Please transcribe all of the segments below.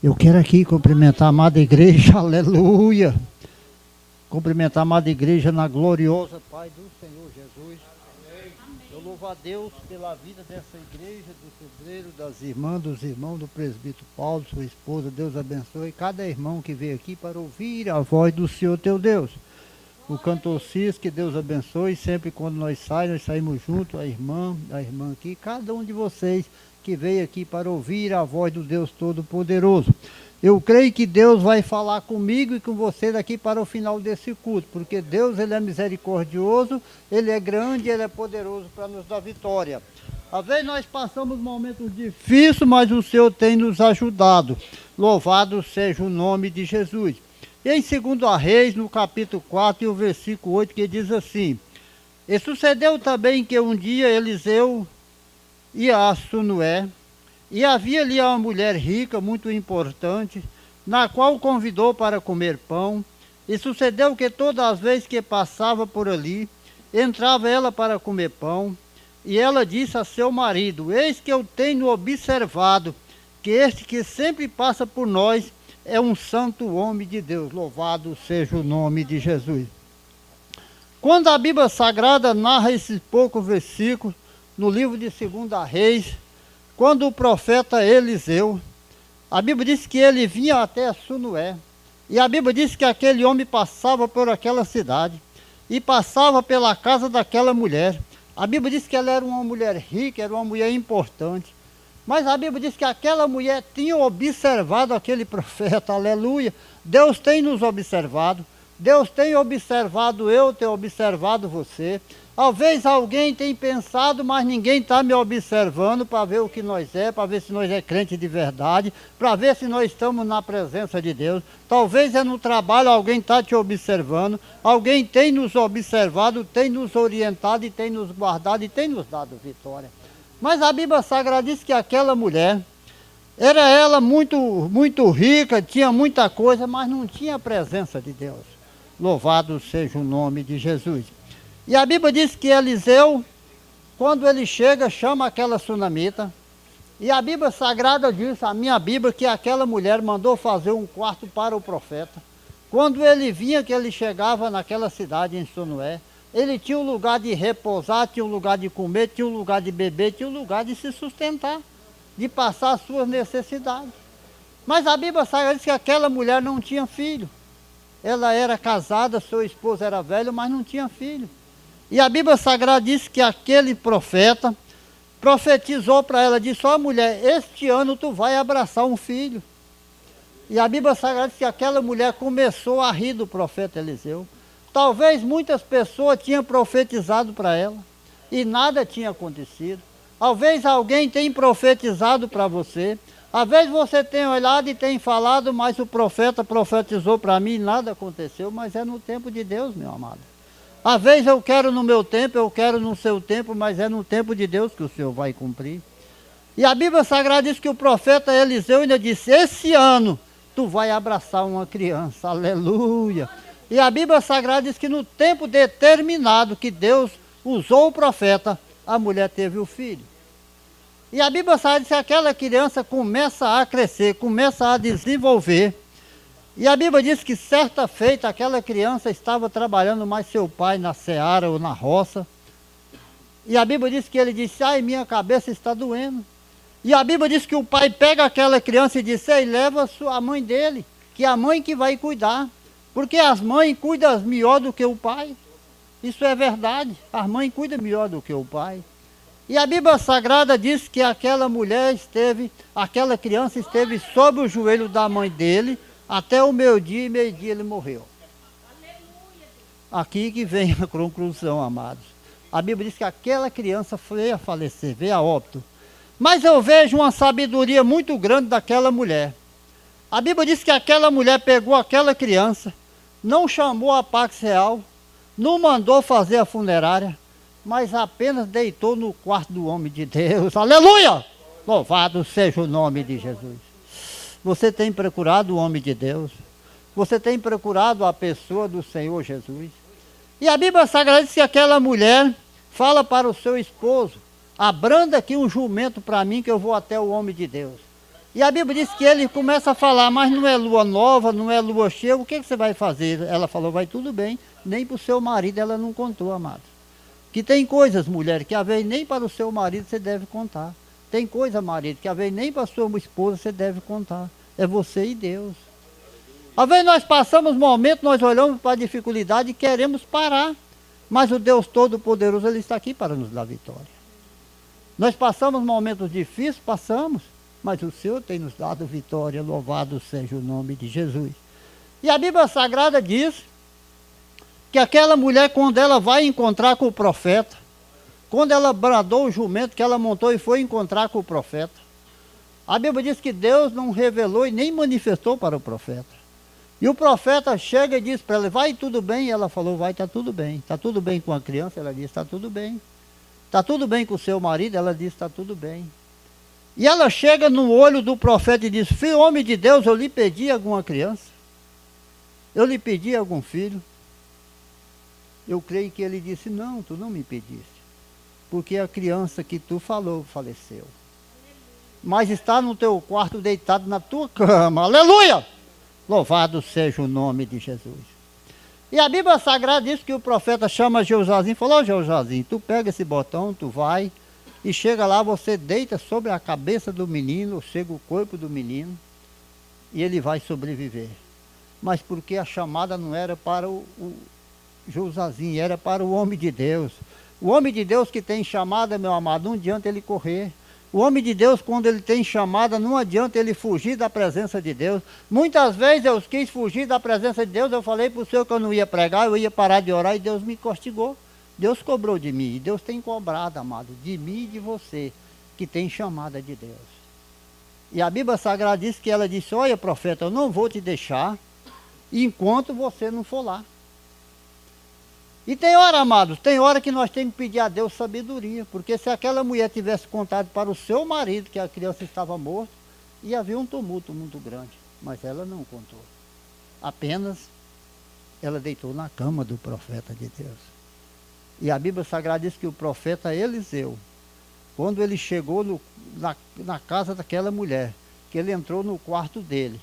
Eu quero aqui cumprimentar a amada igreja, aleluia. Cumprimentar a amada igreja na gloriosa paz do Senhor Jesus. Amém. Eu louvo a Deus pela vida dessa igreja, do pedreiro, das irmãs, dos irmãos, do presbítero Paulo, sua esposa. Deus abençoe cada irmão que veio aqui para ouvir a voz do Senhor teu Deus. O cantor Cis, que Deus abençoe. Sempre quando nós saímos juntos, a irmã aqui, cada um de vocês que veio aqui para ouvir a voz do Deus Todo-Poderoso. Eu creio que Deus vai falar comigo e com você daqui para o final desse culto, porque Deus, Ele é misericordioso, Ele é grande, Ele é poderoso para nos dar vitória. Às vezes nós passamos momentos difíceis, mas o Senhor tem nos ajudado. Louvado seja o nome de Jesus. E em 2 Reis, no capítulo 4 e o versículo 8, que diz assim: E sucedeu também que um dia Eliseu ia a Sunoé, e havia ali uma mulher rica, muito importante, na qual convidou para comer pão. E sucedeu que todas as vezes que passava por ali, entrava ela para comer pão. E ela disse a seu marido: Eis que eu tenho observado que este que sempre passa por nós é um santo homem de Deus. Louvado seja o nome de Jesus. Quando a Bíblia Sagrada narra esses poucos versículos, no livro de 2 Reis, quando o profeta Eliseu, a Bíblia diz que ele vinha até Sunoé, e a Bíblia diz que aquele homem passava por aquela cidade, e passava pela casa daquela mulher. A Bíblia diz que ela era uma mulher rica, era uma mulher importante, mas a Bíblia diz que aquela mulher tinha observado aquele profeta, aleluia. Deus tem nos observado, Deus tem observado eu, tenho observado você. Talvez alguém tenha pensado, mas ninguém está me observando para ver o que nós é, para ver se nós é crente de verdade, para ver se nós estamos na presença de Deus. Talvez é no trabalho, alguém está te observando, alguém tem nos observado, tem nos orientado e tem nos guardado e tem nos dado vitória. Mas a Bíblia Sagrada diz que aquela mulher, era ela muito rica, tinha muita coisa, mas não tinha a presença de Deus. Louvado seja o nome de Jesus. E a Bíblia diz que Eliseu, quando ele chega, chama aquela sunamita. E a Bíblia Sagrada diz, a minha Bíblia, que aquela mulher mandou fazer um quarto para o profeta. Quando ele vinha, que ele chegava naquela cidade em Sunoé, ele tinha um lugar de repousar, tinha um lugar de comer, tinha um lugar de beber, tinha um lugar de se sustentar, de passar as suas necessidades. Mas a Bíblia Sagrada diz que aquela mulher não tinha filho. Ela era casada, seu esposo era velho, mas não tinha filho. E a Bíblia Sagrada diz que aquele profeta profetizou para ela, disse: ó mulher, este ano tu vai abraçar um filho. E a Bíblia Sagrada diz que aquela mulher começou a rir do profeta Eliseu. Talvez muitas pessoas tinham profetizado para ela e nada tinha acontecido. Talvez alguém tenha profetizado para você. Às vezes você tem olhado e tem falado, mas o profeta profetizou para mim e nada aconteceu, mas é no tempo de Deus, meu amado. Às vezes eu quero no meu tempo, eu quero no seu tempo, mas é no tempo de Deus que o Senhor vai cumprir. E a Bíblia Sagrada diz que o profeta Eliseu ainda disse: esse ano tu vai abraçar uma criança, aleluia. E a Bíblia Sagrada diz que no tempo determinado que Deus usou o profeta, a mulher teve o filho. E a Bíblia Sagrada diz que aquela criança começa a crescer, começa a desenvolver. E a Bíblia diz que certa feita aquela criança estava trabalhando mais seu pai na seara ou na roça. E a Bíblia diz que ele disse: ai, minha cabeça está doendo. E a Bíblia diz que o pai pega aquela criança e diz: ei, leva a mãe dele, que é a mãe que vai cuidar. Porque as mães cuidam melhor do que o pai. Isso é verdade, as mães cuidam melhor do que o pai. E a Bíblia Sagrada diz que aquela criança esteve sob o joelho da mãe dele, até o meio-dia, e meio-dia ele morreu. Aqui que vem a conclusão, amados. A Bíblia diz que aquela criança foi a falecer, veio a óbito. Mas eu vejo uma sabedoria muito grande daquela mulher. A Bíblia diz que aquela mulher pegou aquela criança, não chamou a Pax Real, não mandou fazer a funerária, mas apenas deitou no quarto do homem de Deus. Aleluia! Louvado seja o nome de Jesus. Você tem procurado o homem de Deus? Você tem procurado a pessoa do Senhor Jesus? E a Bíblia Sagrada diz que aquela mulher fala para o seu esposo: abranda aqui um jumento para mim que eu vou até o homem de Deus. E a Bíblia diz que ele começa a falar, mas não é lua nova, não é lua cheia, o que você vai fazer? Ela falou, vai tudo bem, nem para o seu marido ela não contou, amado. Que tem coisas, mulher, que às vezes nem para o seu marido você deve contar. Tem coisa, marido, que às vezes nem para a sua esposa você deve contar. É você e Deus. Às vezes nós passamos momentos, nós olhamos para a dificuldade e queremos parar. Mas o Deus Todo-Poderoso, Ele está aqui para nos dar vitória. Nós passamos momentos difíceis, passamos. Mas o Senhor tem nos dado vitória, louvado seja o nome de Jesus. E a Bíblia Sagrada diz que aquela mulher, quando ela vai encontrar com o profeta, quando ela bradou o jumento que ela montou e foi encontrar com o profeta, a Bíblia diz que Deus não revelou e nem manifestou para o profeta. E o profeta chega e diz para ela, vai tudo bem? E ela falou, vai, está tudo bem. Está tudo bem com a criança? Ela disse, está tudo bem. Está tudo bem com o seu marido? Ela disse, está tudo bem. E ela chega no olho do profeta e diz, filho, homem de Deus, eu lhe pedi alguma criança? Eu lhe pedi algum filho? Eu creio que ele disse, não, tu não me pediste. Porque a criança que tu falou faleceu. Mas está no teu quarto deitado na tua cama. Aleluia! Louvado seja o nome de Jesus. E a Bíblia Sagrada diz que o profeta chama Jeuzazinho e falou, Jeuzazinho, tu pega esse botão, tu vai... E chega lá, você deita sobre a cabeça do menino, chega o corpo do menino, e ele vai sobreviver. Mas porque a chamada não era para o Jeuzazinho, era para o homem de Deus. O homem de Deus que tem chamada, meu amado, não adianta ele correr. O homem de Deus, quando ele tem chamada, não adianta ele fugir da presença de Deus. Muitas vezes eu quis fugir da presença de Deus, eu falei para o Senhor que eu não ia pregar, eu ia parar de orar e Deus me castigou. Deus cobrou de mim, e Deus tem cobrado, amado, de mim e de você, que tem chamada de Deus. E a Bíblia Sagrada diz que ela disse, olha profeta, eu não vou te deixar, enquanto você não for lá. E tem hora, amados, tem hora que nós temos que pedir a Deus sabedoria, porque se aquela mulher tivesse contado para o seu marido que a criança estava morta, ia haver um tumulto muito grande, mas ela não contou. Apenas ela deitou na cama do profeta de Deus. E a Bíblia Sagrada diz que o profeta Eliseu, quando ele chegou na casa daquela mulher, que ele entrou no quarto dele,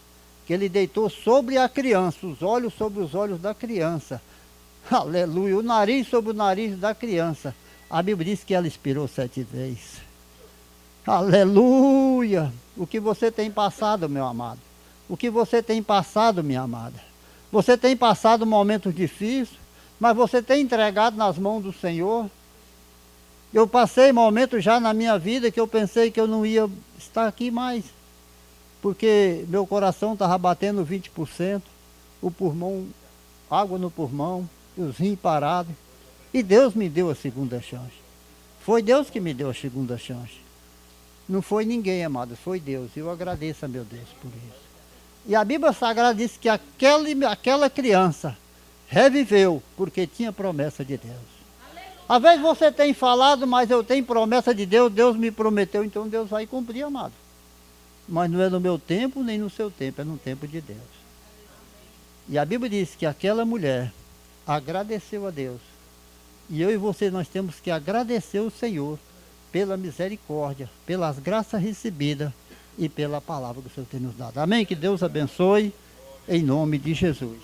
que ele deitou sobre a criança, os olhos sobre os olhos da criança, aleluia, o nariz sobre o nariz da criança, a Bíblia diz que ela expirou 7 vezes. Aleluia! O que você tem passado, meu amado? O que você tem passado, minha amada? Você tem passado momentos difíceis, mas você tem entregado nas mãos do Senhor. Eu passei momentos já na minha vida que eu pensei que eu não ia estar aqui mais, porque meu coração estava batendo 20%, o pulmão, água no pulmão, os rins parados, e Deus me deu a segunda chance. Foi Deus que me deu a segunda chance. Não foi ninguém, amado, foi Deus. Eu agradeço a meu Deus por isso. E a Bíblia Sagrada diz que aquela criança reviveu, porque tinha promessa de Deus. Às vezes você tem falado, mas eu tenho promessa de Deus, Deus me prometeu, então Deus vai cumprir, amado. Mas não é no meu tempo, nem no seu tempo, é no tempo de Deus. E a Bíblia diz que aquela mulher agradeceu a Deus. E eu e você, nós temos que agradecer o Senhor pela misericórdia, pelas graças recebidas e pela palavra que o Senhor tem nos dado. Amém? Que Deus abençoe, em nome de Jesus.